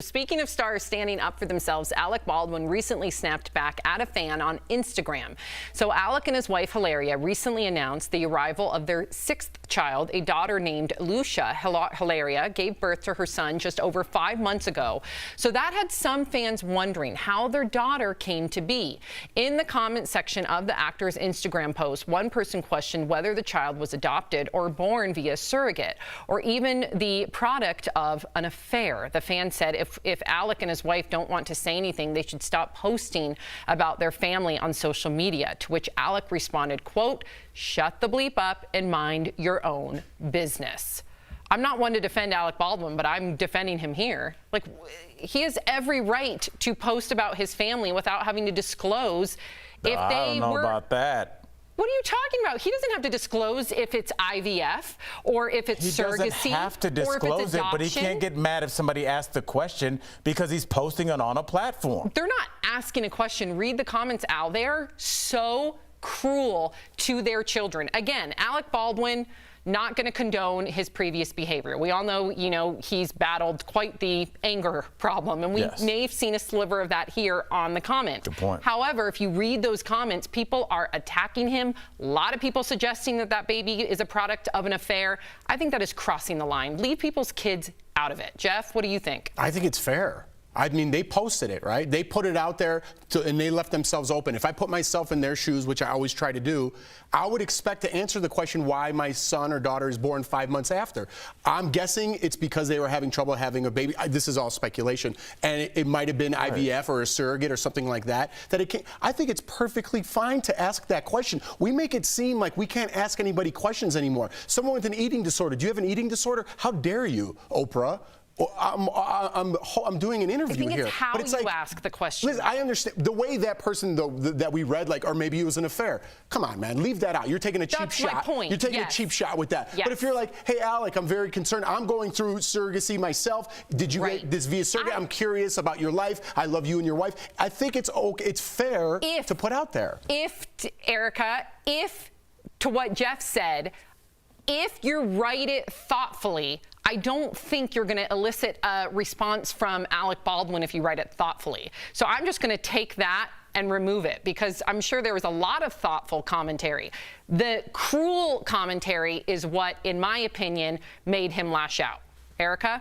Speaking of stars standing up for themselves, Alec Baldwin recently snapped back at a fan on Instagram. So Alec and his wife Hilaria recently announced the arrival of their sixth child, a daughter named Lucia. Hilaria gave birth to her son just over 5 months ago. So that had some fans wondering how their daughter came to be. In the comment section of the actor's Instagram post, one person questioned whether the child was adopted or born via surrogate, or even the product of an affair. The fan said if Alec and his wife don't want to say anything, they should stop posting about their family on social media, to which Alec responded, quote, "Shut the bleep up and mind your own business." I'm not one to defend Alec Baldwin, but I'm defending him here. Like, he has every right to post about his family without having to disclose if they were... I don't know about that. What are you talking about? He doesn't have to disclose if it's IVF or if it's surrogacy. He doesn't have to disclose it, but he can't get mad if somebody asks the question because he's posting it on a platform. They're not asking a question. Read the comments out there. So cruel to their children. Again, Alec Baldwin, not going to condone his previous behavior. We all know, he's battled quite the anger problem, and we may have seen a sliver of that here on the comment. Good point. However, if you read those comments, people are attacking him. A lot of people suggesting that that baby is a product of an affair. I think that is crossing the line. Leave people's kids out of it. Jeff, what do you think? I think it's fair. I mean, they posted it, right? They put it out there, and they left themselves open. If I put myself in their shoes, which I always try to do, I would expect to answer the question why my son or daughter is born 5 months after. I'm guessing it's because they were having trouble having a baby. This is all speculation. And it might have been IVF or a surrogate or something like that. I think it's perfectly fine to ask that question. We make it seem like we can't ask anybody questions anymore. Someone with an eating disorder. Do you have an eating disorder? How dare you, Oprah? I'm doing an interview here. I think it's how you ask the question. Listen, I understand the way that person that we read, or maybe it was an affair. Come on, man, leave that out. You're taking a cheap shot. That's my point. You're taking a cheap shot with that. Yes. But if you're like, hey, Alec, I'm very concerned. I'm going through surrogacy myself. Did you get this via surrogate? I'm curious about your life. I love you and your wife. I think it's fair to put out there. Erica, to what Jeff said, if you write it thoughtfully, I don't think you're going to elicit a response from Alec Baldwin if you write it thoughtfully. So I'm just going to take that and remove it, because I'm sure there was a lot of thoughtful commentary. The cruel commentary is what, in my opinion, made him lash out. Erica?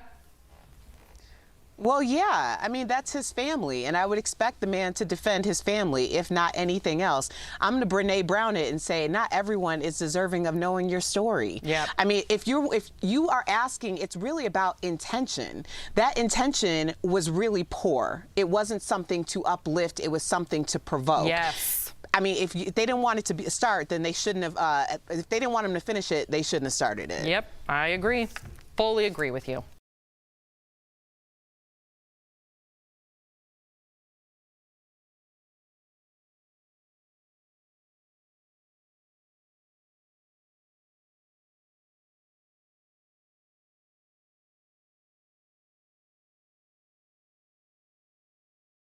Well, yeah, I mean, that's his family, and I would expect the man to defend his family, if not anything else. I'm going to Brene Brown it and say not everyone is deserving of knowing your story. Yeah. I mean, if you are asking, it's really about intention. That intention was really poor. It wasn't something to uplift. It was something to provoke. Yes. I mean, if they didn't want it to start, then they shouldn't have, if they didn't want him to finish it, they shouldn't have started it. Yep, I agree. Fully agree with you.